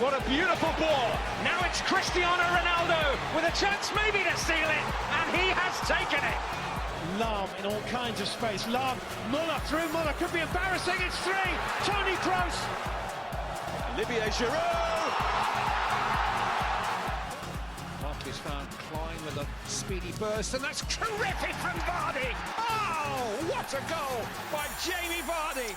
what a beautiful ball. Now it's Cristiano Ronaldo with a chance maybe to seal it, and he has taken it. Love in all kinds of space. Love, Muller through. Muller could be embarrassing. It's three. Tony Kroos. Olivier Giroud. Barkley's found Klein with a speedy burst, and that's terrific from Vardy. Oh, what a goal by Jamie Vardy.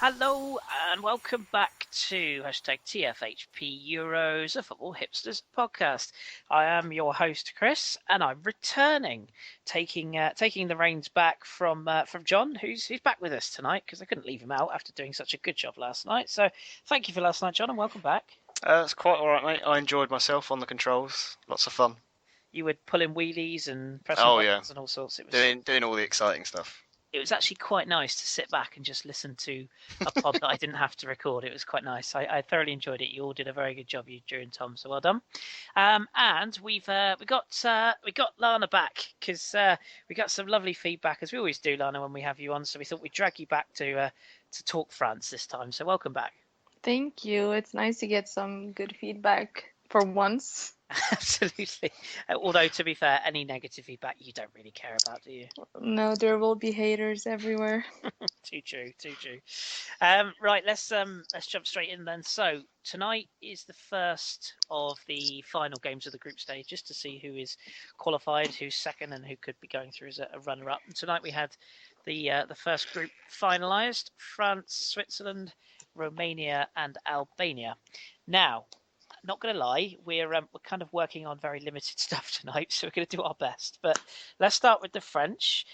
Hello and welcome back to #TFHP Euros, a Football Hipsters podcast. I am your host Kris, and I'm returning, taking the reins back from John, who's back with us tonight because I couldn't leave him out after doing such a good job last night. So thank you for last night, John, and welcome back. It's quite all right, mate. I enjoyed myself on the controls. Lots of fun. You were pulling wheelies and pressing buttons and all sorts. It was doing all the exciting stuff. It was actually quite nice to sit back and just listen to a pod that I didn't have to record. It was quite nice. I thoroughly enjoyed it. You all did a very good job, you, Drew and Tom. So well done. And we got Lana back because we got some lovely feedback, as we always do, Lana, when we have you on. So we thought we'd drag you back to talk France this time. So welcome back. Thank you. It's nice to get some good feedback for once. Absolutely. Although, to be fair, any negative feedback you don't really care about, do you? No, there will be haters everywhere. Too true. Right, let's jump straight in then. So tonight is the first of the final games of the group stage, just to see who is qualified, who's second, and who could be going through as a runner-up. And tonight we had the first group finalised: France, Switzerland, Romania, and Albania. Now, not going to lie, we're kind of working on very limited stuff tonight, so we're going to do our best. But let's start with the French.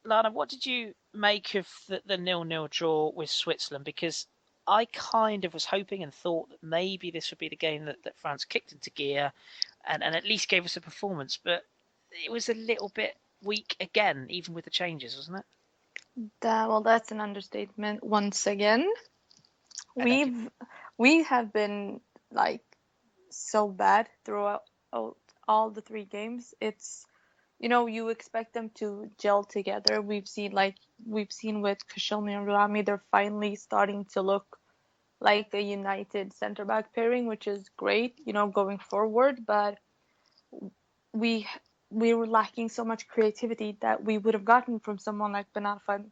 Lana, what did you make of the 0-0 draw with Switzerland? Because I kind of was hoping and thought that maybe this would be the game that France kicked into gear and at least gave us a performance. But it was a little bit weak again, even with the changes, wasn't it? Well, that's an understatement once again. We have been like so bad throughout all the three games. It's, you expect them to gel together. We've seen with Koscielny and Rami, they're finally starting to look like a united center back pairing, which is great, going forward. But we were lacking so much creativity that we would have gotten from someone like Ben Arfa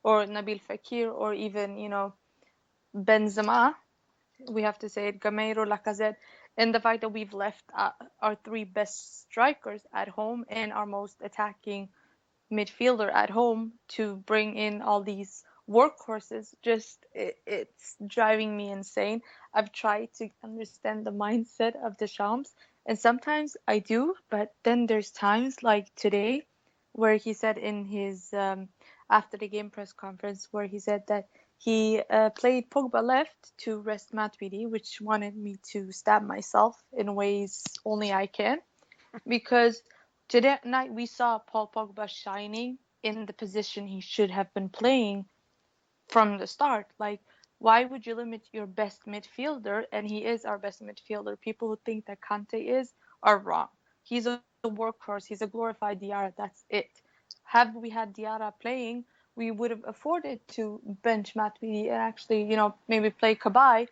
or Nabil Fekir or even Benzema. We have to say it, Gameiro, Lacazette. And the fact that we've left our three best strikers at home and our most attacking midfielder at home to bring in all these workhorses, it's driving me insane. I've tried to understand the mindset of Deschamps, and sometimes I do, but then there's times like today where he said in his after the game press conference where he said that he played Pogba left to rest Matuidi, which wanted me to stab myself in ways only I can. Because today night we saw Paul Pogba shining in the position he should have been playing from the start. Like, why would you limit your best midfielder? And he is our best midfielder. People who think that Kante are wrong. He's a workhorse. He's a glorified Diarra. That's it. Have we had Diarra playing, we would have afforded to bench Matuidi and actually, maybe play Kabay,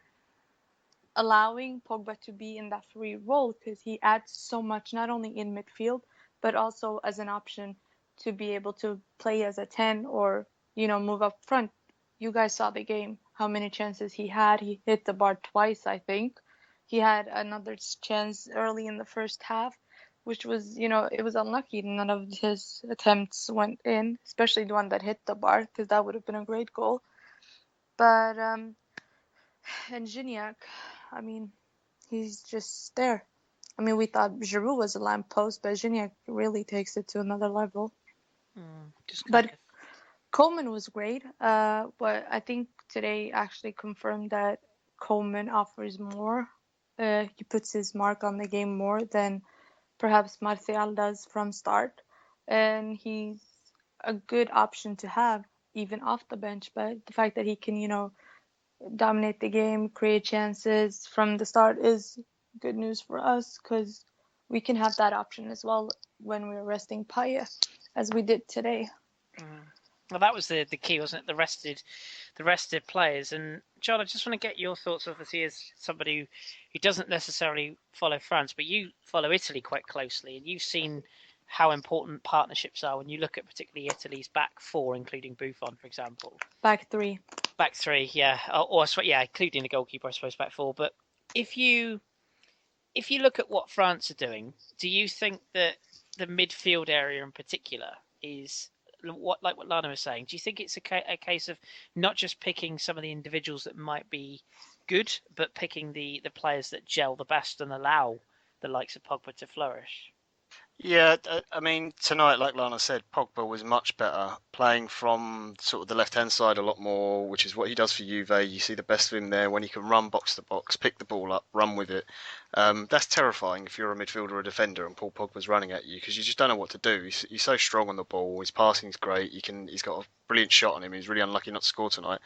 allowing Pogba to be in that free role because he adds so much, not only in midfield, but also as an option to be able to play as a 10 or, move up front. You guys saw the game, how many chances he had. He hit the bar twice, I think. He had another chance early in the first half, which was, it was unlucky. None of his attempts went in, especially the one that hit the bar, because that would have been a great goal. But, and Gignac, he's just there. We thought Giroud was a lamppost, but Gignac really takes it to another level. But Coleman was great. But I think today actually confirmed that Coleman offers more. He puts his mark on the game more than perhaps Martial does from start, and he's a good option to have even off the bench. But the fact that he can, dominate the game, create chances from the start is good news for us because we can have that option as well when we're resting Payet, as we did today. Well, that was the key, wasn't it? The rested players. And John, I just want to get your thoughts, obviously, as somebody who doesn't necessarily follow France, but you follow Italy quite closely, and you've seen how important partnerships are when you look at particularly Italy's back four, including Buffon, for example. Back three. Back three, yeah, yeah, including the goalkeeper, I suppose, back four. But if you look at what France are doing, do you think that the midfield area in particular is what Lana was saying? Do you think it's a case of not just picking some of the individuals that might be good, but picking the players that gel the best and allow the likes of Pogba to flourish? Yeah, I mean, tonight, like Lana said, Pogba was much better, playing from sort of the left-hand side a lot more, which is what he does for Juve. You see the best of him there when he can run box to box, pick the ball up, run with it. That's terrifying if you're a midfielder or a defender and Paul Pogba's running at you because you just don't know what to do. He's so strong on the ball. His passing's great. He's got a brilliant shot on him. He's really unlucky not to score tonight.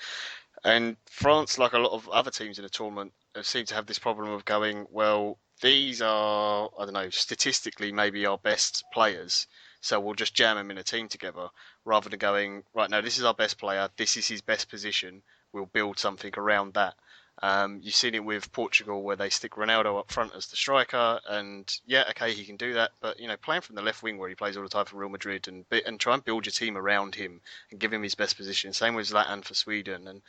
And France, like a lot of other teams in the tournament, seem to have this problem of going, well, these are, I don't know, statistically maybe our best players, so we'll just jam them in a team together, rather than going, right, no, this is our best player, this is his best position, we'll build something around that. You've seen it with Portugal where they stick Ronaldo up front as the striker, and yeah, okay, he can do that, but playing from the left wing where he plays all the time for Real Madrid and try and build your team around him and give him his best position. Same with Zlatan for Sweden, and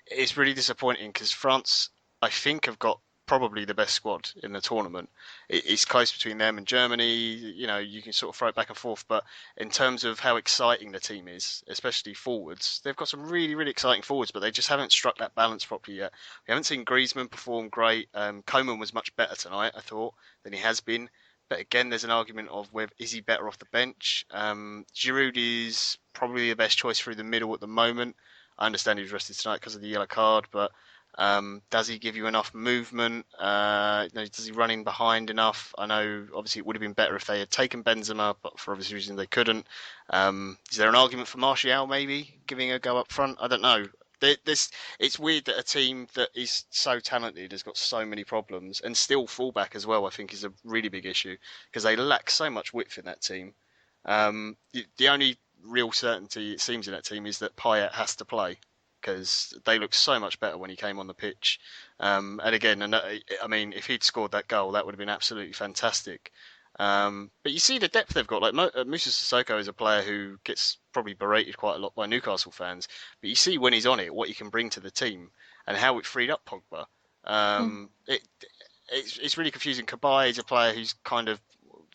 it's really disappointing because France, I think, have got probably the best squad in the tournament. It's close between them and Germany. You can sort of throw it back and forth, but in terms of how exciting the team is, especially forwards, they've got some really, really exciting forwards, but they just haven't struck that balance properly yet. We haven't seen Griezmann perform great. Coman was much better tonight, I thought, than he has been. But again, there's an argument of is he better off the bench? Giroud is probably the best choice through the middle at the moment. I understand he was rested tonight because of the yellow card, but does he give you enough movement? Does he run in behind enough? I know, obviously, it would have been better if they had taken Benzema, but for obvious reasons they couldn't. Is there an argument for Martial maybe giving a go up front? I don't know. It's weird that a team that is so talented has got so many problems, and still fullback as well, I think, is a really big issue because they lack so much width in that team. The only real certainty it seems in that team is that Payet has to play, because they looked so much better when he came on the pitch. And again, I mean, if he'd scored that goal, that would have been absolutely fantastic. But you see the depth they've got. Like Moussa Sissoko is a player who gets probably berated quite a lot by Newcastle fans, but you see when he's on it what he can bring to the team and how it freed up Pogba. It's really confusing. Cabaye is a player who's kind of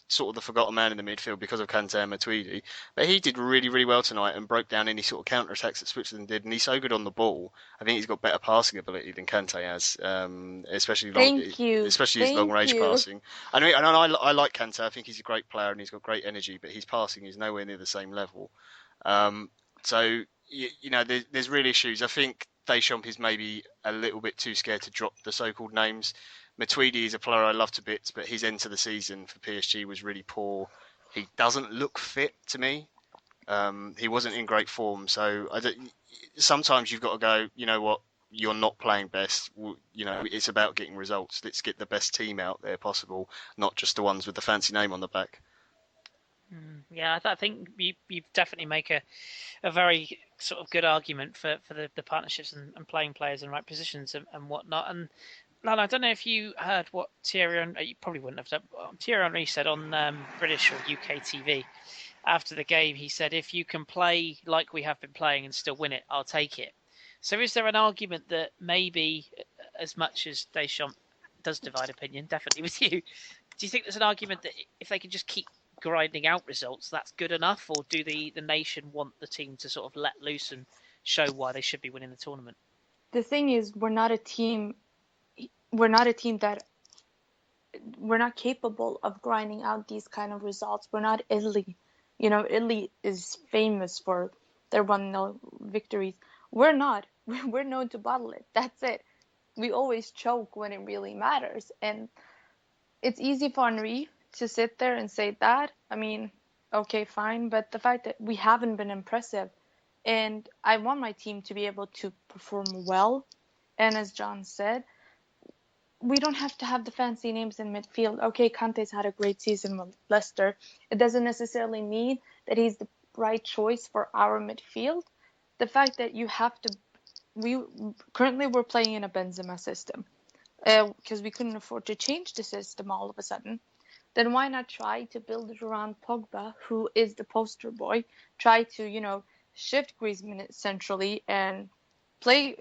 sort of the forgotten man in the midfield because of Kante and Matuidi, but he did really, really well tonight and broke down any sort of counter-attacks that Switzerland did, and he's so good on the ball. I think he's got better passing ability than Kante has, especially his long-range passing. I mean, I like Kante. I think he's a great player and he's got great energy, but his passing is nowhere near the same level. So there's real issues. I think Deschamps is maybe a little bit too scared to drop the so-called names. Matuidi is a player I love to bits, but his end to the season for PSG was really poor. He doesn't look fit to me. He wasn't in great form, so sometimes you've got to go, you know what, you're not playing best. It's about getting results. Let's get the best team out there possible, not just the ones with the fancy name on the back. Yeah, I think you definitely make a very sort of good argument for the partnerships and playing players in the right positions and whatnot. And Lana, I don't know if you heard what you probably wouldn't have done. Thierry Henry said on British or UK TV after the game, he said, if you can play like we have been playing and still win it, I'll take it. So is there an argument that maybe, as much as Deschamps does divide opinion, definitely with you, do you think there's an argument that if they can just keep grinding out results, that's good enough? Or do the nation want the team to sort of let loose and show why they should be winning the tournament? The thing is, we're not a team that we're not capable of grinding out these kind of results. We're not Italy. Italy is famous for their 1-0 victories. We're not. We're known to bottle it. That's it. We always choke when it really matters. And it's easy for Henry to sit there and say that. I mean, okay, fine. But the fact that we haven't been impressive, and I want my team to be able to perform well. And as John said, we don't have to have the fancy names in midfield. Okay, Kante's had a great season with Leicester. It doesn't necessarily mean that he's right choice for our midfield. The fact that you have to, we're playing in a Benzema system, because we couldn't afford to change the system all of a sudden. Then why not try to build it around Pogba, who is the poster boy? Try to, shift Griezmann centrally and play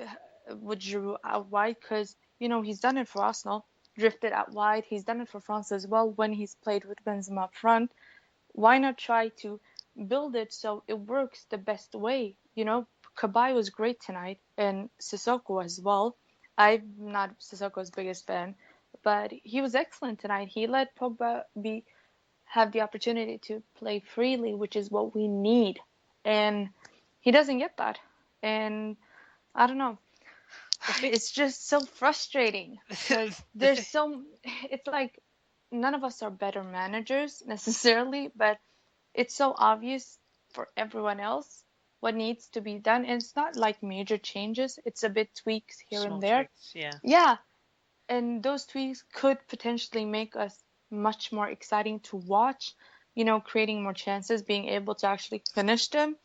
with Giroud out wide, because, he's done it for Arsenal, drifted out wide. He's done it for France as well when he's played with Benzema up front. Why not try to build it so it works the best way? Kabay was great tonight, and Sissoko as well. I'm not Sissoko's biggest fan, but he was excellent tonight. He let Pogba have the opportunity to play freely, which is what we need, and he doesn't get that. And I don't know. It's just so frustrating because it's like none of us are better managers necessarily, but it's so obvious for everyone else what needs to be done. And it's not like major changes, it's a bit tweaks here Small and there. tweaks, yeah. Yeah, and those tweaks could potentially make us much more exciting to watch, creating more chances, being able to actually finish them.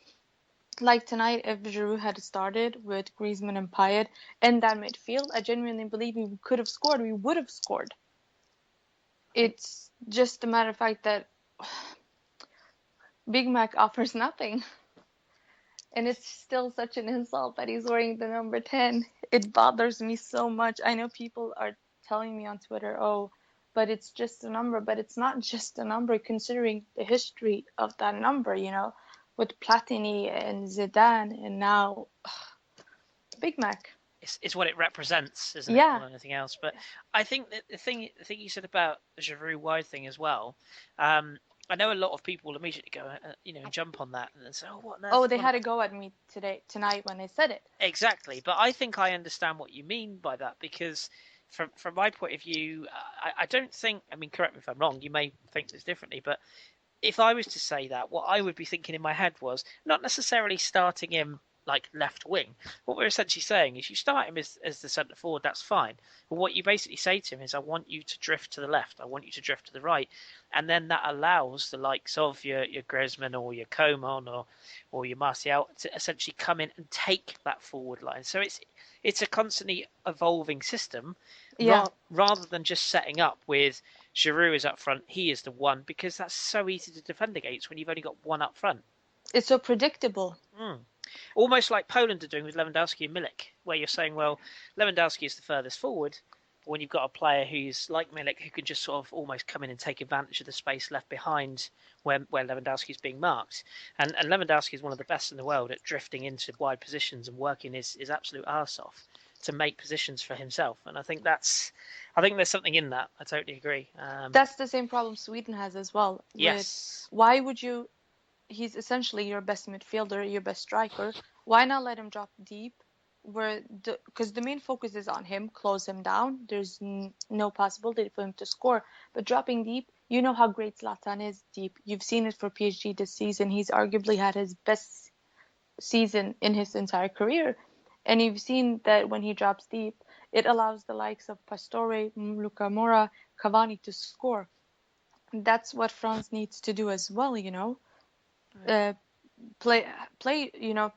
Like tonight, if Giroud had started with Griezmann and Payet in that midfield, I genuinely believe we could have scored. We would have scored. It's just a matter of fact that Big Mac offers nothing. And it's still such an insult that he's wearing the number 10. It bothers me so much. I know people are telling me on Twitter, oh, but it's just a number. But it's not just a number, considering the history of that number, with Platini and Zidane, and now Big Mac. It's what it represents, isn't it, Yeah. more than anything else? But I think that the thing you said about the Giroud wide thing as well. I know a lot of people immediately go, jump on that and then say, "Oh, what?" Oh, they had to go at me tonight when I said it. Exactly, but I think I understand what you mean by that, because from my point of view, I don't think. I mean, correct me if I'm wrong. You may think this differently, but if I was to say that, what I would be thinking in my head was not necessarily starting him like left wing. What we're essentially saying is you start him as the centre forward, that's fine. But what you basically say to him is, I want you to drift to the left, I want you to drift to the right. And then that allows the likes of your Griezmann or your Coman or your Martial to essentially come in and take that forward line. So it's a constantly evolving system, rather than just setting up with Giroud is up front, he is the one, because that's so easy to defend against when you've only got one up front. It's so predictable. Almost like Poland are doing with Lewandowski and Milik, where you're saying, well, Lewandowski is the furthest forward, but when you've got a player who's like Milik, who can just sort of almost come in and take advantage of the space left behind where Lewandowski is being marked. And Lewandowski is one of the best in the world at drifting into wide positions and working his absolute arse off to make positions for himself. And I think there's something in that. I totally agree. That's the same problem Sweden has as well. Yes. Why would you? He's essentially your best midfielder, your best striker. Why not let him drop deep? Because the main focus is on him, close him down. There's no possibility for him to score. But dropping deep, you know how great Zlatan is deep. You've seen it for PSG this season. He's arguably had his best season in his entire career. And you've seen that when he drops deep, it allows the likes of Pastore, Luka Mora, Cavani to score. That's what France needs to do as well, play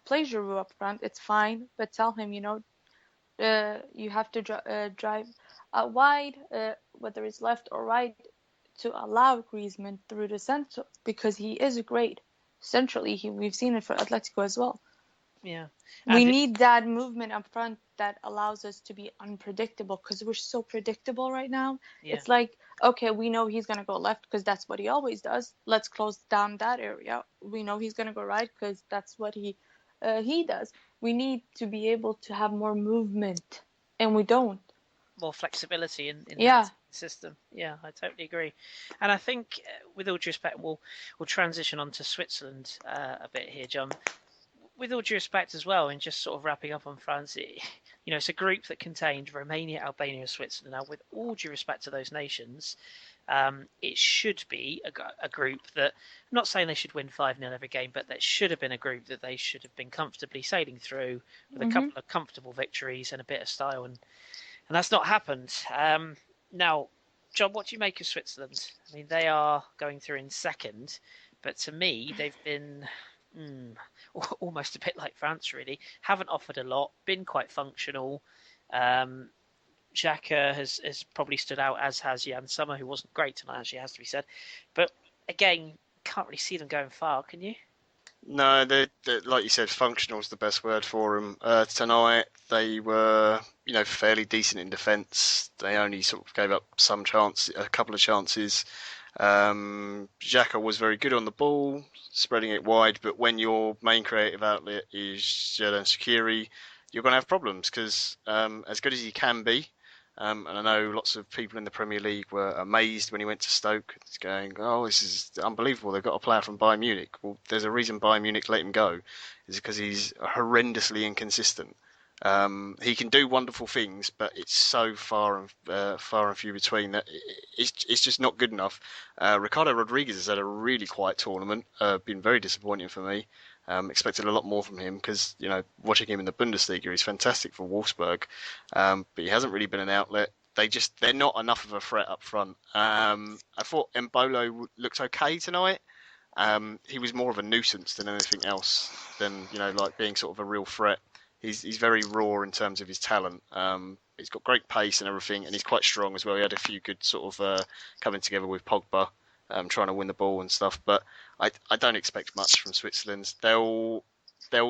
Giroud up front. It's fine, but tell him, you have to drive out wide, whether it's left or right, to allow Griezmann through the center, because he is great centrally. We've seen it for Atletico as well. Yeah. We need that movement up front that allows us to be unpredictable, because we're so predictable right now. Yeah. It's like, okay, we know he's going to go left because that's what he always does. Let's close down that area. We know he's going to go right because that's what he does. We need to be able to have more movement, and we don't. More flexibility in that system. Yeah, I totally agree. And I think, with all due respect, we'll transition on to Switzerland a bit here, John. With all due respect as well, and just sort of wrapping up on France, it's a group that contained Romania, Albania, and Switzerland. Now, with all due respect to those nations, it should be a group that, I'm not saying they should win 5-0 every game, but that should have been a group that they should have been comfortably sailing through with a couple of comfortable victories and a bit of style, and that's not happened. Now, John, what do you make of Switzerland? I mean, they are going through in second, but to me, they've been Almost a bit like France, really. Haven't offered a lot, been quite functional. Um, Xhaka has probably stood out, as has Jan Sommer, who wasn't great tonight, actually, has to be said. But again, can't really see them going far, can you? No, they like you said, functional is the best word for them. Tonight they were, fairly decent in defence. They only sort of gave up a couple of chances. Xhaka was very good on the ball, spreading it wide. But when your main creative outlet is Xherdan Shaqiri, you're going to have problems because as good as he can be, and I know lots of people in the Premier League were amazed when he went to Stoke. It's going, oh, this is unbelievable. They've got a player from Bayern Munich. Well, there's a reason Bayern Munich let him go. Is because he's horrendously inconsistent. He can do wonderful things, but it's so far and few between that it's just not good enough. Ricardo Rodriguez has had a really quiet tournament. Been very disappointing for me. Expected a lot more from him because watching him in the Bundesliga, he's fantastic for Wolfsburg, but he hasn't really been an outlet. They're not enough of a threat up front. I thought Embolo looked okay tonight. He was more of a nuisance than anything else. Than like being sort of a real threat. He's very raw in terms of his talent. He's got great pace and everything, and he's quite strong as well. He had a few good sort of coming together with Pogba, trying to win the ball and stuff. But I don't expect much from Switzerland. They'll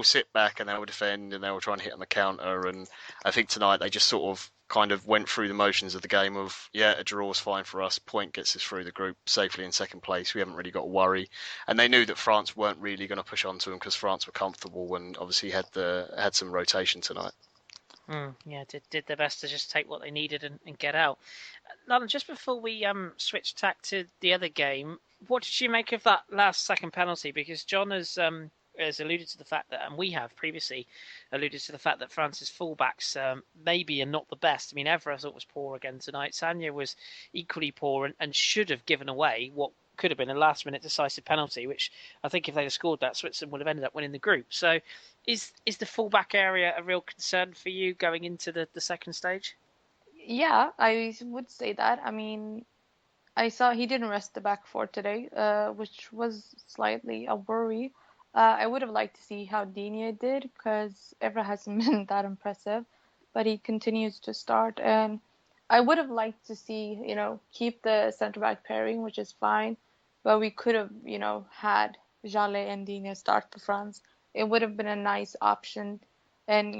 sit back and they'll defend and they'll try and hit on the counter. And I think tonight they just sort of kind of went through the motions of the game of, a draw is fine for us. Point gets us through the group safely in second place. We haven't really got to worry. And they knew that France weren't really going to push onto them because France were comfortable and obviously had some rotation tonight. Did their best to just take what they needed and get out. Lana, just before we switch tack to the other game, what did you make of that last second penalty? Because John has alluded to the fact that, and we have previously alluded to the fact that France's fullbacks maybe are not the best. I mean, Evra I thought was poor again tonight. Sagna was equally poor and should have given away what could have been a last-minute decisive penalty, which I think if they'd have scored that, Switzerland would have ended up winning the group. So is the fullback area a real concern for you going into the second stage? Yeah, I would say that. I mean, I saw he didn't rest the back four today, which was slightly a worry. I would have liked to see how Digne did because Evra hasn't been that impressive, but he continues to start. And I would have liked to see, keep the centre back pairing, which is fine, but we could have, had Jallet and Digne start for France. It would have been a nice option, and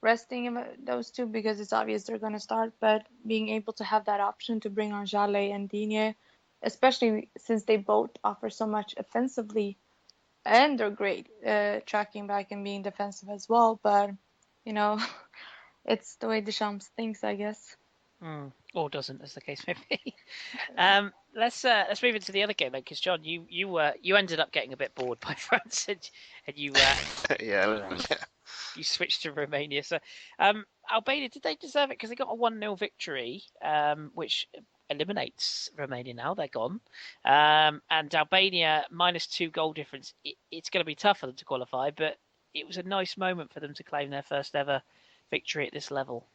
resting him, those two because it's obvious they're going to start, but being able to have that option to bring on Jallet and Digne, especially since they both offer so much offensively. And they're great tracking back and being defensive as well. But, it's the way Deschamps thinks, I guess. Or doesn't, as the case may be. Let's move into the other game then, because John, you ended up getting a bit bored by France, and you you switched to Romania. So Albania, did they deserve it? Because they got a 1-0 victory, which eliminates Romania now. They're gone. And Albania, -2 goal difference. It's going to be tough for them to qualify, but it was a nice moment for them to claim their first ever victory at this level.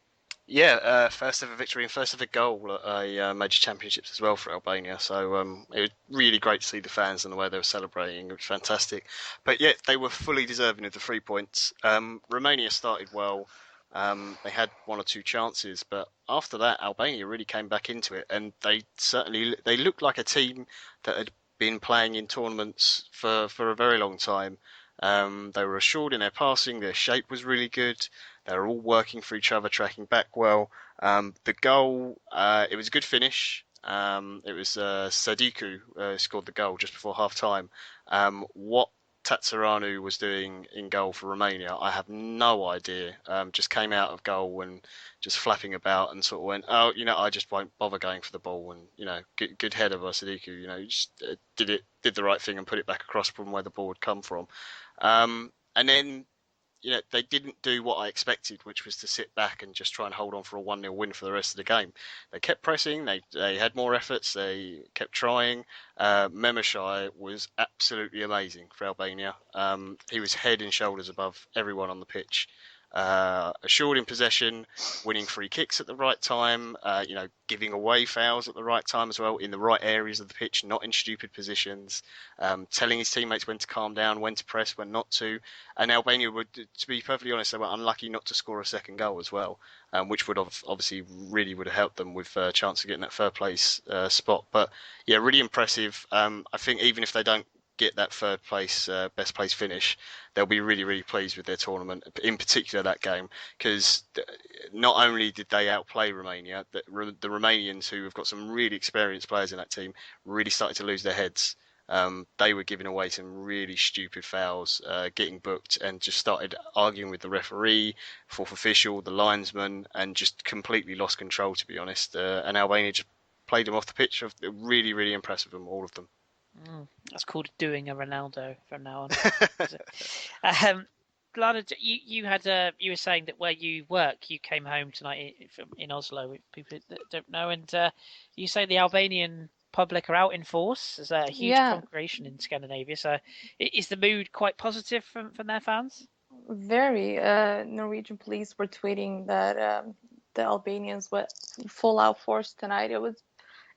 Yeah, first ever victory and first ever goal at major championships as well for Albania. So it was really great to see the fans and the way they were celebrating. It was fantastic. But yeah, they were fully deserving of the 3 points. Romania started well. They had 1 or 2 chances, but after that, Albania really came back into it, and they looked like a team that had been playing in tournaments for a very long time. They were assured in their passing. Their shape was really good. They were all working for each other, tracking back well. The goal, it was a good finish. It was Sadiku scored the goal just before half time. What Tataranu was doing in goal for Romania, I have no idea. Just came out of goal and just flapping about and sort of went, I just won't bother going for the ball. And good header by Sadiku. He just did the right thing and put it back across from where the ball had come from. And then they didn't do what I expected, which was to sit back and just try and hold on for a 1-0 win for the rest of the game. They kept pressing. They had more efforts. They kept trying. Memeshai was absolutely amazing for Albania. He was head and shoulders above everyone on the pitch. assured in possession, winning free kicks at the right time, giving away fouls at the right time as well, in the right areas of the pitch, not in stupid positions, telling his teammates when to calm down, when to press, when not to. And Albania would, to be perfectly honest, they were unlucky not to score a second goal as well, which would have obviously really would have helped them with a chance of getting that third place spot. But yeah, really impressive. I think even if they don't get that third place, best place finish, they'll be really, really pleased with their tournament, in particular that game, because not only did they outplay Romania, the Romanians, who have got some really experienced players in that team, really started to lose their heads. They were giving away some really stupid fouls, getting booked, and just started arguing with the referee, fourth official, the linesman, and just completely lost control, to be honest. And Albania just played them off the pitch. Really, really impressive them, all of them. That's called doing a Ronaldo from now on. Lana, you were saying that where you work, you came home tonight in Oslo. People that don't know, and you say the Albanian public are out in force. There's a huge congregation in Scandinavia. So, is the mood quite positive from their fans? Very. Norwegian police were tweeting that the Albanians went full out force tonight.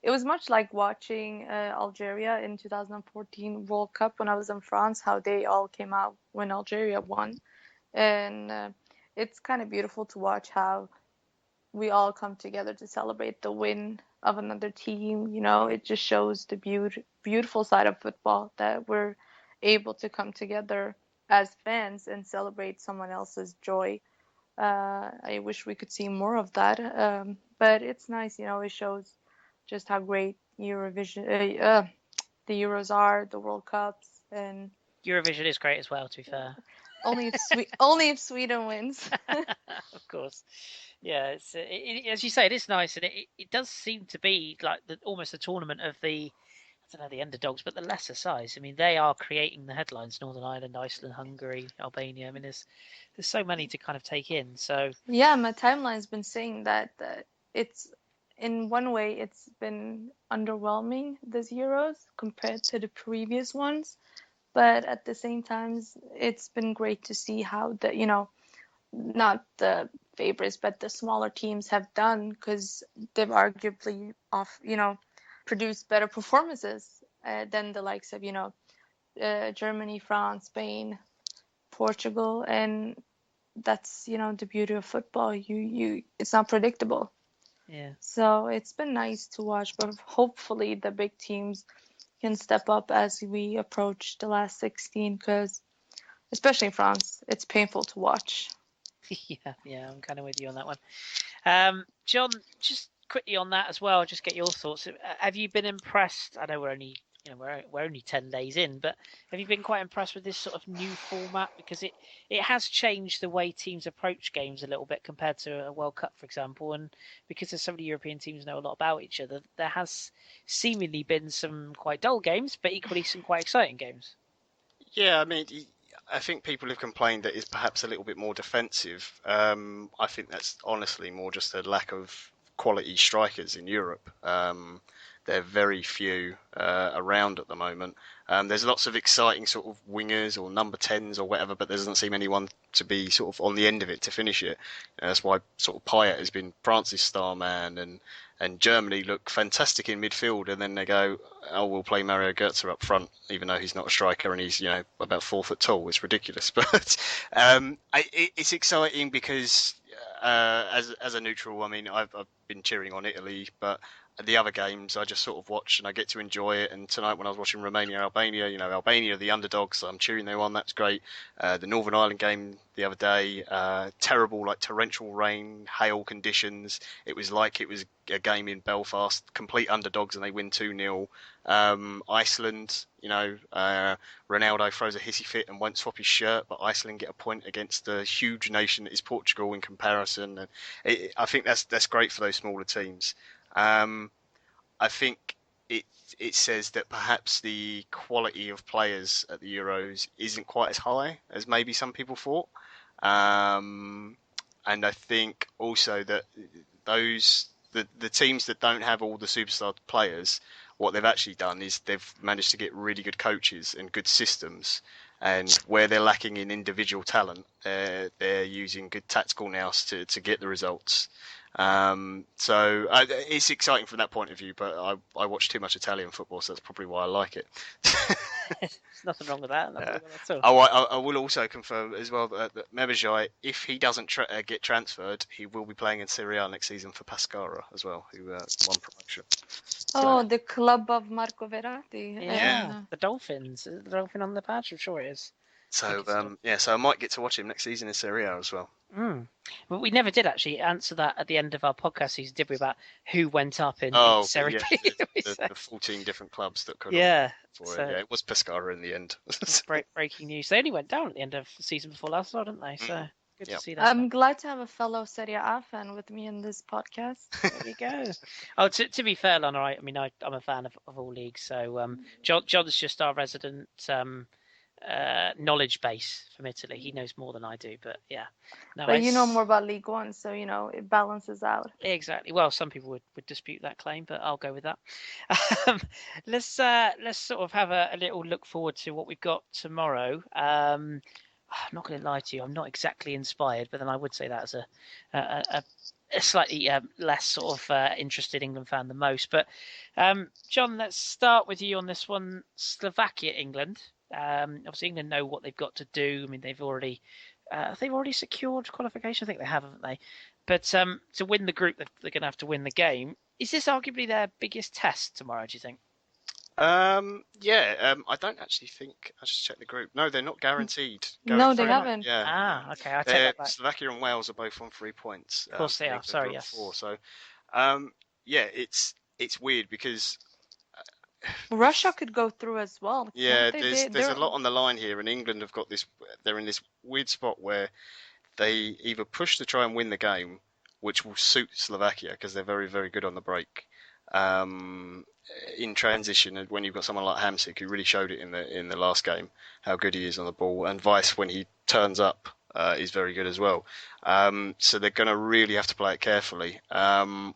It was much like watching Algeria in 2014 World Cup when I was in France, how they all came out when Algeria won. And it's kind of beautiful to watch how we all come together to celebrate the win of another team. You know, it just shows the beautiful side of football, that we're able to come together as fans and celebrate someone else's joy. I wish we could see more of that. But it's nice, you know, it shows just how great Eurovision, the Euros are, the World Cups, and Eurovision is great as well. To be fair, only if Sweden wins. Of course, yeah. It's as you say, it is nice, and it does seem to be like almost a tournament of the, I don't know, the underdogs, but the lesser size. I mean, they are creating the headlines: Northern Ireland, Iceland, Hungary, Albania. I mean, there's so many to kind of take in. So yeah, my timeline's been saying that it's, in one way, it's been underwhelming this Euros compared to the previous ones, but at the same time, it's been great to see how the, you know, not the favorites, but the smaller teams have done, because they've arguably produced better performances than the likes of, Germany, France, Spain, Portugal, and that's, the beauty of football. It's not predictable. yeah. So it's been nice to watch, but hopefully the big teams can step up as we approach the last 16, because especially in France, it's painful to watch. Yeah, I'm kind of with you on that one. John, just quickly on that as well, just get your thoughts. Have you been impressed? I know we're only we're only 10 days in, but have you been quite impressed with this sort of new format? Because it has changed the way teams approach games a little bit compared to a World Cup, for example. And because there's so many European teams know a lot about each other, there has seemingly been some quite dull games, but equally some quite exciting games. Yeah, I mean, I think people have complained that it's perhaps a little bit more defensive. I think that's honestly more just a lack of quality strikers in Europe. There are very few around at the moment. There's lots of exciting sort of wingers or number 10s or whatever, but there doesn't seem anyone to be sort of on the end of it to finish it. That's why sort of Payet has been France's star man, and Germany look fantastic in midfield, and then they go, oh, we'll play Mario Götze up front, even though he's not a striker and he's about 4 foot tall. It's ridiculous, but it's exciting because as a neutral, I mean, I've been cheering on Italy, but the other games I just sort of watch and I get to enjoy it. And tonight when I was watching Romania Albania, Albania are the underdogs, so I'm cheering them on. That's great. The Northern Ireland game the other day, terrible, like torrential rain, hail conditions. It was like it was a game in Belfast, complete underdogs, and they win 2-0. Iceland, Ronaldo throws a hissy fit and won't swap his shirt, but Iceland get a point against the huge nation that is Portugal in comparison. And I think that's great for those smaller teams. I think it says that perhaps the quality of players at the Euros isn't quite as high as maybe some people thought. And I think also that the teams that don't have all the superstar players, what they've actually done is they've managed to get really good coaches and good systems And where they're lacking in individual talent, they're using good tactical nous to get the results. So it's exciting from that point of view, but I watch too much Italian football, so that's probably why I like it. There's nothing wrong with that. Nothing wrong with that at Oh, all. I will also confirm as well that Mebajai, if he doesn't get transferred, he will be playing in Serie A next season for Pescara as well, who won promotion. Oh, the club of Marco Verratti. Yeah, And, the Dolphins. Is it the Dolphin on the badge? I'm sure it is. So so I might get to watch him next season in Serie A as well. But we never did actually answer that at the end of our podcast season, did we? About who went up in Serie B? The 14 different clubs that could. Yeah, it was Pescara in the end. breaking news. They only went down at the end of the season before last, didn't they? So good to see that. I'm glad to have a fellow Serie A fan with me in this podcast. There we go. Oh, to be fair, Lana, I mean, I'm a fan of all leagues. So John's just our resident knowledge base from Italy. He knows more than I do, but yeah. No, but you know more about League One, so it balances out. Exactly. Well, some people would dispute that claim, but I'll go with that. Let's sort of have a little look forward to what we've got tomorrow. I'm not going to lie to you, I'm not exactly inspired, but then I would say that as a slightly less sort of interested England fan than most. But John, let's start with you on this one. Slovakia, England. Obviously, England know what they've got to do. I mean, they've already secured qualification. I think they have, haven't they? But to win the group, they're going to have to win the game. Is this arguably their biggest test tomorrow, do you think? I don't actually think. I just checked the group. No, they're not guaranteed. No, they haven't. Yeah. Okay. I take that back. Slovakia and Wales are both on 3 points. Of course they are. Sorry, yes. 4, so, it's weird because Russia could go through as well. Yeah, there's a lot on the line here, and England have got this. They're in this weird spot where they either push to try and win the game, which will suit Slovakia because they're very, very good on the break. In transition, when you've got someone like Hamsik who really showed it in the last game, how good he is on the ball, and Weiss when he turns up is very good as well. So they're going to really have to play it carefully. I'm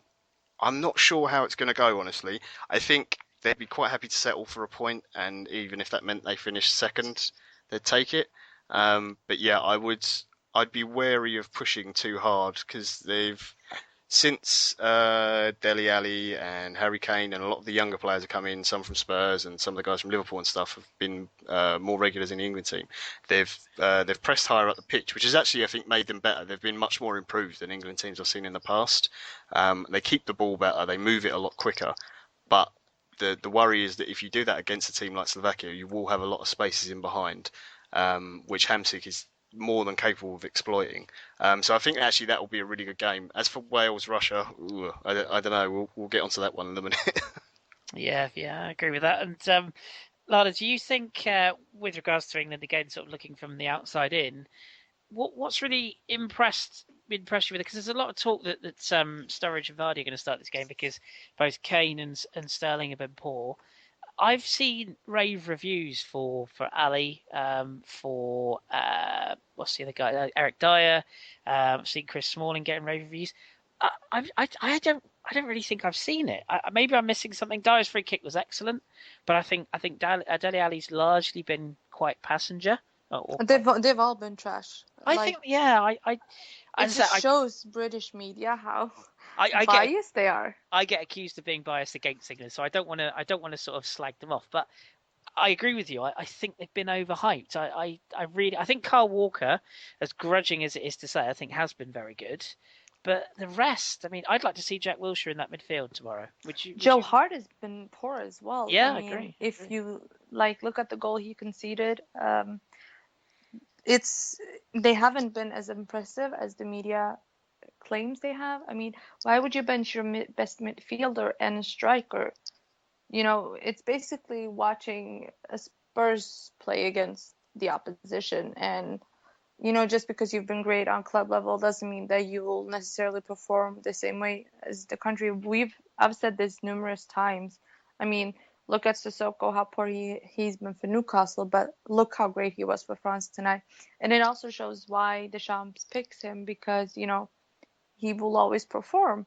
not sure how it's going to go, honestly. I think they'd be quite happy to settle for a point, and even if that meant they finished second, they'd take it. But yeah, I'd be wary of pushing too hard because they've since Dele Alli and Harry Kane and a lot of the younger players have come in, some from Spurs and some of the guys from Liverpool and stuff have been more regulars in the England team. They've pressed higher up the pitch, which has actually, I think, made them better. They've been much more improved than England teams I've seen in the past. They keep the ball better, they move it a lot quicker, but the worry is that if you do that against a team like Slovakia, you will have a lot of spaces in behind, which Hamsik is more than capable of exploiting. So I think actually that will be a really good game. As for Wales, Russia, I don't know. We'll get onto that one in a minute. Yeah, I agree with that. And Lana, do you think, with regards to England again, sort of looking from the outside in, what's really impressed you with it? Because there's a lot of talk that Sturridge and Vardy are going to start this game because both Kane and Sterling have been poor. I've seen rave reviews for Ali, for what's the other guy, Eric Dyer. I've seen Chris Smalling getting rave reviews. I don't really think I've seen it. Maybe I'm missing something. Dyer's free kick was excellent, but I think Dele Alli's largely been quite passenger. They've all been trash. It just shows British media how biased they are. I get accused of being biased against England, so I don't want to sort of slag them off. But I agree with you. I think they've been overhyped. I think Kyle Walker, as grudging as it is to say, I think has been very good. But the rest, I mean, I'd like to see Jack Wilshere in that midfield tomorrow. Joe Hart has been poor as well. Yeah, I agree. If you look at the goal he conceded, they haven't been as impressive as the media claims they have. I mean, why would you bench your best midfielder and a striker? It's basically watching a Spurs play against the opposition, and just because you've been great on club level doesn't mean that you will necessarily perform the same way as the country. I've said this numerous times. I mean, look at Sissoko, how poor he's been for Newcastle, but look how great he was for France tonight. And it also shows why Deschamps picks him, because, he will always perform,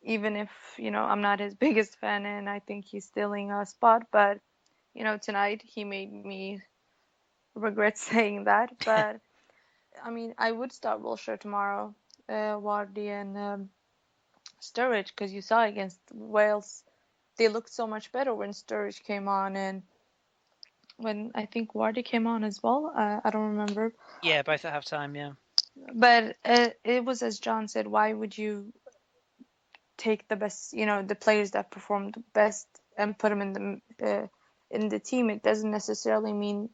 even if, I'm not his biggest fan and I think he's stealing a spot. But, tonight he made me regret saying that, but I mean, I would start Wilshere tomorrow, Wardy and Sturridge, because you saw against Wales, they looked so much better when Sturridge came on and when I think Wardy came on as well. I don't remember. Yeah, both at half time. Yeah. But it was as John said, why would you take the best, the players that performed best and put them in the team? It doesn't necessarily mean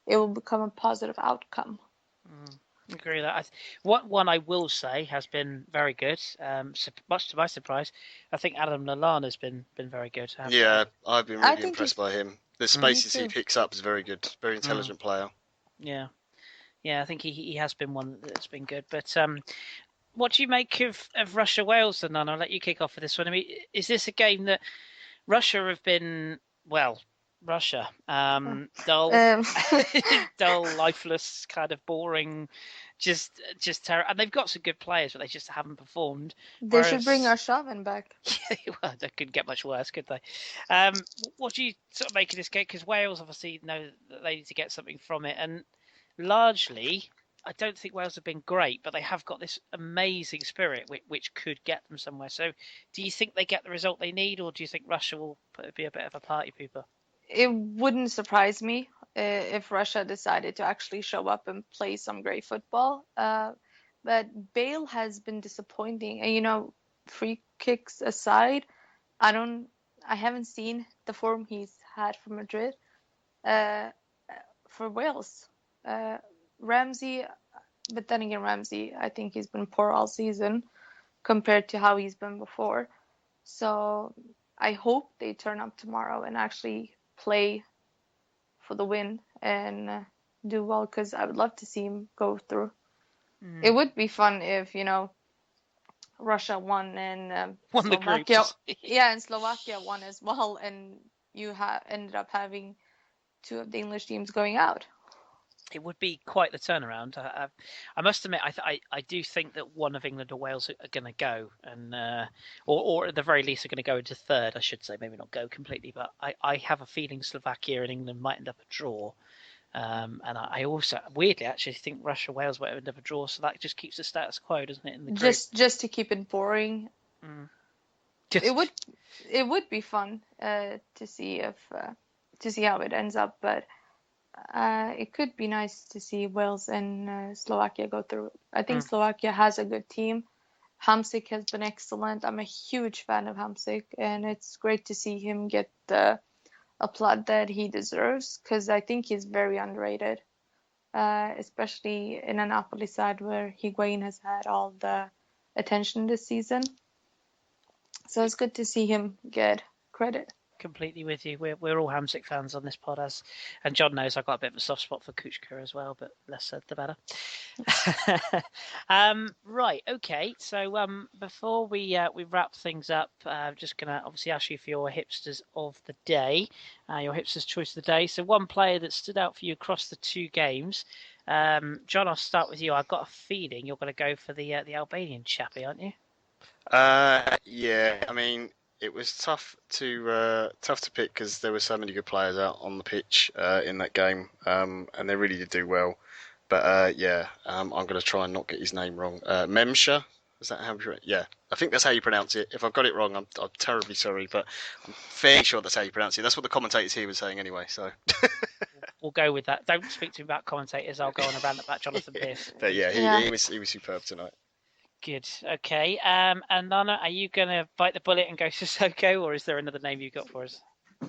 it will become a positive outcome. Agree with that. What one I will say has been very good. Much to my surprise, I think Adam Lallana has been very good. Yeah, I've been really impressed by him. The spaces he too. picks up is very good. Very intelligent player. Yeah, I think he has been one that's been good. But what do you make of Russia Wales then, Nana? I'll let you kick off with this one. I mean, is this a game that Russia have been Russia dull, dull, lifeless, kind of boring, just terrible. And they've got some good players, but they just haven't performed. They should bring Arshavin back. Well, they couldn't get much worse, could they? What do you sort of make of this game? Because Wales obviously know that they need to get something from it, and largely, I don't think Wales have been great, but they have got this amazing spirit which could get them somewhere. So, do you think they get the result they need, or do you think Russia will be a bit of a party pooper? It wouldn't surprise me if Russia decided to actually show up and play some great football. But Bale has been disappointing. And, free kicks aside, I haven't seen the form he's had for Madrid. For Wales, Ramsey, but then again, Ramsey, I think he's been poor all season compared to how he's been before. So I hope they turn up tomorrow and actually play for the win and do well, because I would love to see him go through. It would be fun if Russia won and won Slovakia, the group. and Slovakia won as well, and you ended up having two of the English teams going out. It would be quite the turnaround. I must admit, I do think that one of England or Wales are going to go, and or at the very least are going to go into third. I should say, maybe not go completely, but I have a feeling Slovakia and England might end up a draw. And I also weirdly actually think Russia Wales might end up a draw, so that just keeps the status quo, doesn't it? In the group? Just to keep it boring. It would be fun to see how it ends up, but. It could be nice to see Wales and Slovakia go through. I think Slovakia has a good team. Hamsik has been excellent. I'm a huge fan of Hamsik, and it's great to see him get the applaud that he deserves, because I think he's very underrated, especially in a Napoli side where Higuain has had all the attention this season. So it's good to see him get credit. Completely with you. We're all Hamsik fans on this pod, and John knows I've got a bit of a soft spot for Kuchka as well, but less said the better. Right, okay. So before we wrap things up, I'm just gonna obviously ask you for your hipsters of the day, your hipsters choice of the day. So one player that stood out for you across the two games. John, I'll start with you. I've got a feeling you're going to go for the Albanian chappie, aren't you? Yeah. I mean, it was tough to pick because there were so many good players out on the pitch in that game, and they really did do well. But I'm going to try and not get his name wrong. Memsha, is that how you? Yeah, I think that's how you pronounce it. If I've got it wrong, I'm terribly sorry, but I'm fairly sure that's how you pronounce it. That's what the commentators here were saying anyway. So we'll go with that. Don't speak to me about commentators. I'll go on a rant about Jonathan Pearce. But he was superb tonight. Good. Okay. And Lana, are you going to bite the bullet and go Sissoko, or is there another name you got for us?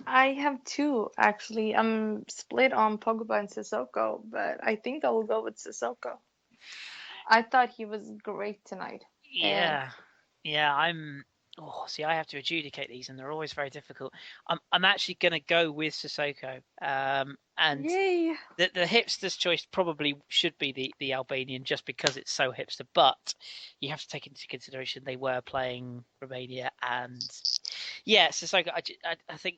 I have two, actually. I'm split on Pogba and Sissoko, but I think I will go with Sissoko. I thought he was great tonight. Yeah. I have to adjudicate these, and they're always very difficult. I'm actually going to go with Sissoko. And Yay. the hipster's choice probably should be the Albanian, just because it's so hipster. But you have to take into consideration they were playing Romania, and Sissoko. I think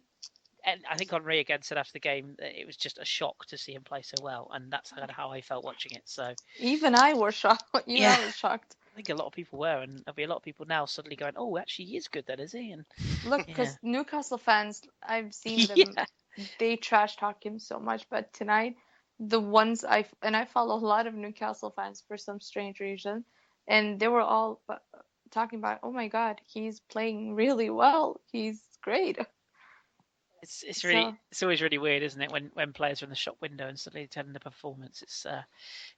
Henri again said after the game that it was just a shock to see him play so well, and that's kind of how I felt watching it. So even I was shocked. I was shocked. I think a lot of people were, and there'll be a lot of people now suddenly going, "Oh, actually, he is good, then, is he?" And look, because Newcastle fans, I've seen them. They trash talk him so much, but tonight the ones I follow a lot of Newcastle fans for some strange reason, and they were all talking about, oh my God, he's playing really well. He's great. So It's always really weird, isn't it, when players are in the shop window and suddenly turn the performance. It's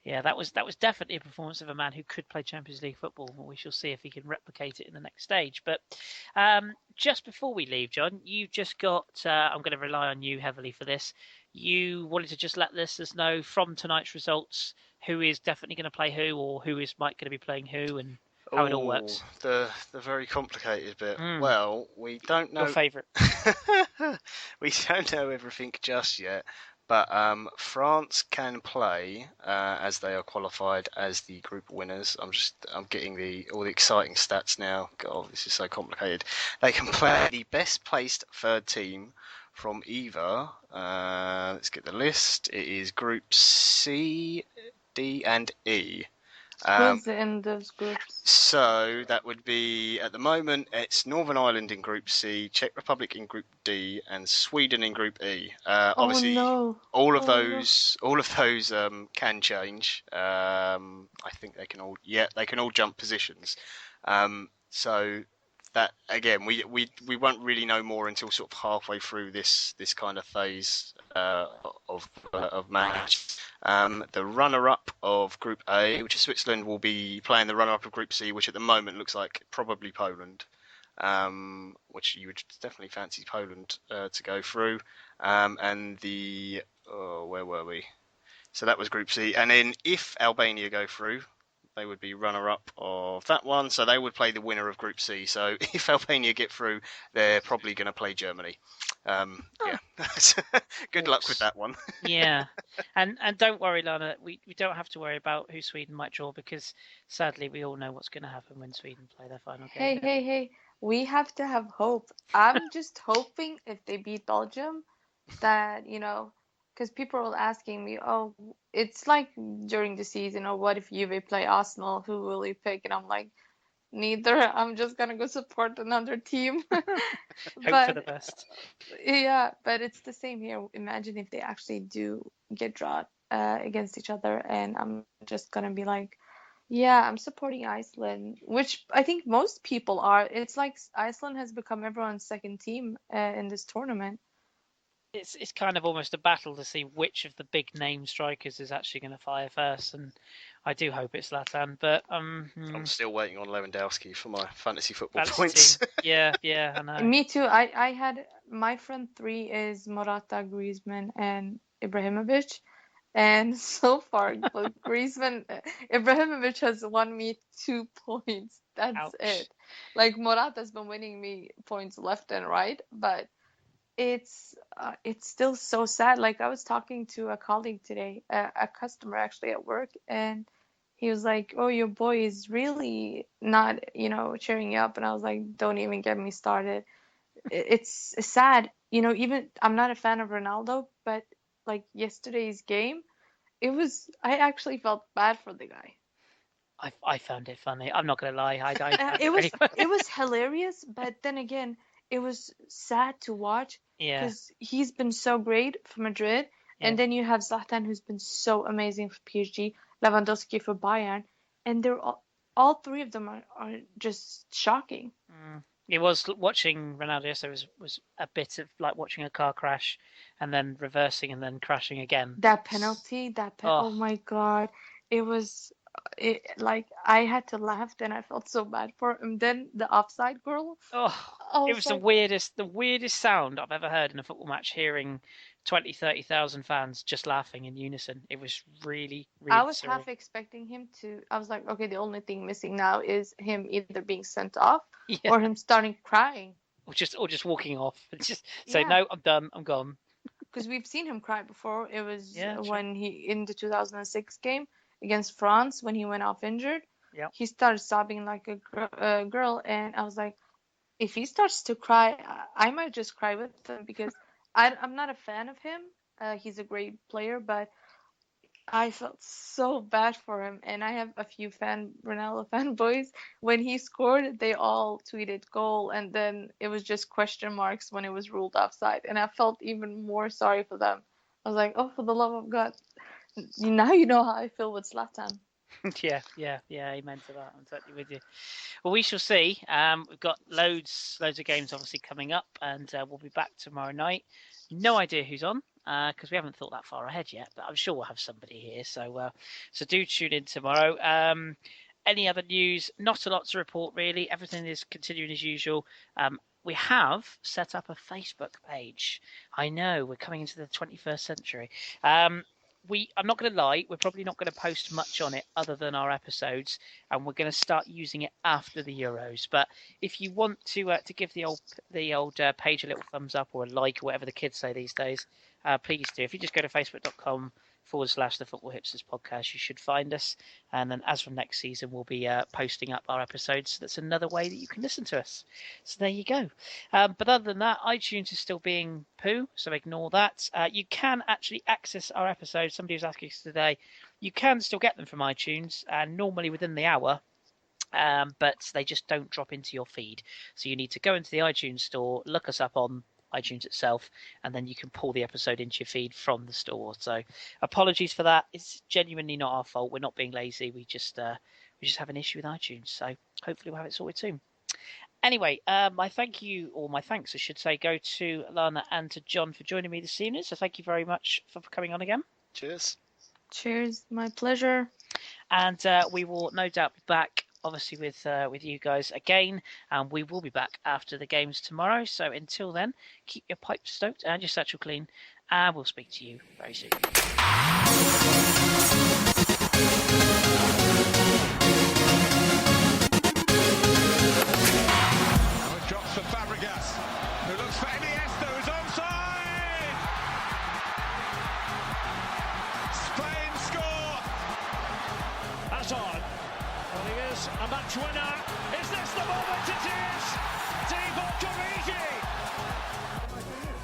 yeah, that was definitely a performance of a man who could play Champions League football. We shall see if he can replicate it in the next stage. But just before we leave, John, you just got. I'm going to rely on you heavily for this. You wanted to just let listeners know from tonight's results who is definitely going to play who, or who is might going to be playing who, and how it all works. The very complicated bit. Mm. Well, we don't know. Your favourite. We don't know everything just yet, but France can play as they are qualified as the group winners. I'm getting all the exciting stats now. God, this is so complicated. They can play the best placed third team from either. Let's get the list. It is Group C, D, and E. who's in those groups? So that would be, at the moment, it's Northern Ireland in Group C, Czech Republic in Group D, and Sweden in Group E. Obviously, no. all of those can change. I think they can all jump positions. So that again, we won't really know more until sort of halfway through this kind of phase of match. The runner-up of Group A, which is Switzerland, will be playing the runner-up of Group C, which at the moment looks like probably Poland, which you would definitely fancy Poland to go through. And where were we? So that was Group C. And then if Albania go through, they would be runner-up of that one. So they would play the winner of Group C. So if Albania get through, they're probably going to play Germany. Yeah, good luck with that one. Yeah, and don't worry, Lana. We don't have to worry about who Sweden might draw, because sadly we all know what's going to happen when Sweden play their final game. Hey! We have to have hope. I'm just hoping if they beat Belgium that, because people are asking me, oh, it's like during the season, or what if Juve play Arsenal? Who will you pick? And I'm like, neither. I'm just gonna go support another team. Hope for the best. Yeah, but it's the same here. Imagine if they actually do get drawn against each other, and I'm just gonna be like, yeah, I'm supporting Iceland, which I think most people are. It's like Iceland has become everyone's second team in this tournament. It's kind of almost a battle to see which of the big name strikers is actually going to fire first, and I do hope it's Zlatan. But I'm still waiting on Lewandowski for my fantasy football that's points. Yeah, I know. Me too. I had my front three is Morata, Griezmann, and Ibrahimovic, and so far, but Ibrahimovic has won me 2 points. That's Ouch. it. Like Morata's been winning me points left and right, but it's still so sad. Like I was talking to a colleague today, a customer actually at work, and he was like, "Oh, your boy is really not, cheering you up." And I was like, "Don't even get me started." It's sad. Even I'm not a fan of Ronaldo, but like yesterday's game, I actually felt bad for the guy. I found it funny. I'm not going to lie. I It was hilarious, but then again, it was sad to watch Yeah. because he's been so great for Madrid, and then you have Zlatan, who's been so amazing for PSG, Lewandowski for Bayern, and they're all three of them are just shocking. It was watching Ronaldo, so it was a bit of like watching a car crash and then reversing and then crashing again. That penalty, oh my God, like I had to laugh, then I felt so bad for him. Then the offside goal. It was like, the weirdest sound I've ever heard in a football match, hearing 20,000-30,000 fans just laughing in unison. It was really, really I was surreal. half expecting him to. I was like, okay, the only thing missing now is him either being sent off or him starting crying. Or just walking off. Just say, no, I'm done, I'm gone. Because we've seen him cry before. It was when in the 2006 game against France, when he went off injured. Yeah. He started sobbing like a girl, and I was like, if he starts to cry, I might just cry with him, because I'm not a fan of him. He's a great player, but I felt so bad for him. And I have a few Ronaldo fanboys. When he scored, they all tweeted goal, and then it was just question marks when it was ruled offside. And I felt even more sorry for them. I was like, oh, for the love of God, Now you know how I feel with Zlatan. Yeah, amen to that. I'm totally with you. Well, we shall see. We've got loads of games obviously coming up, and we'll be back tomorrow night. No idea who's on, because we haven't thought that far ahead yet, but I'm sure we'll have somebody here. So do tune in tomorrow. Any other news? Not a lot to report, really. Everything is continuing as usual. We have set up a Facebook page. I know, we're coming into the 21st century. I'm not going to lie, we're probably not going to post much on it other than our episodes, and we're going to start using it after the Euros. But if you want to give the old page a little thumbs up or a like or whatever the kids say these days, please do. If you just go to facebook.com/the Football Hipsters podcast, you should find us. And then as from next season, we'll be posting up our episodes. That's another way that you can listen to us. So there you go. But other than that, iTunes is still being poo, so ignore that. You can actually access our episodes. Somebody was asking us today. You can still get them from iTunes, and normally within the hour. But they just don't drop into your feed. So you need to go into the iTunes store, look us up on iTunes itself, and then you can pull the episode into your feed from the store. So apologies for that. It's genuinely not our fault. We're not being lazy. We just have an issue with iTunes. So hopefully we'll have it sorted soon. Anyway, my thanks, I should say, go to Lana and to John for joining me this evening. So thank you very much for coming on again. Cheers. Cheers, my pleasure. And we will no doubt be back, obviously, with you guys again, and we will be back after the games tomorrow. So until then, keep your pipes stoked and your satchel clean, and we'll speak to you very soon. Now it drops for Fabregas, who looks for Iniesta, who's onside! Spain score! Hazard. Well, he is a match winner. Is this the moment? It is! Divock Origi!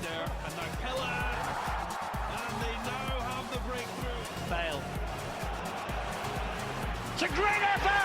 There, and now Pillar. And they now have the breakthrough. Fail. It's a great effort!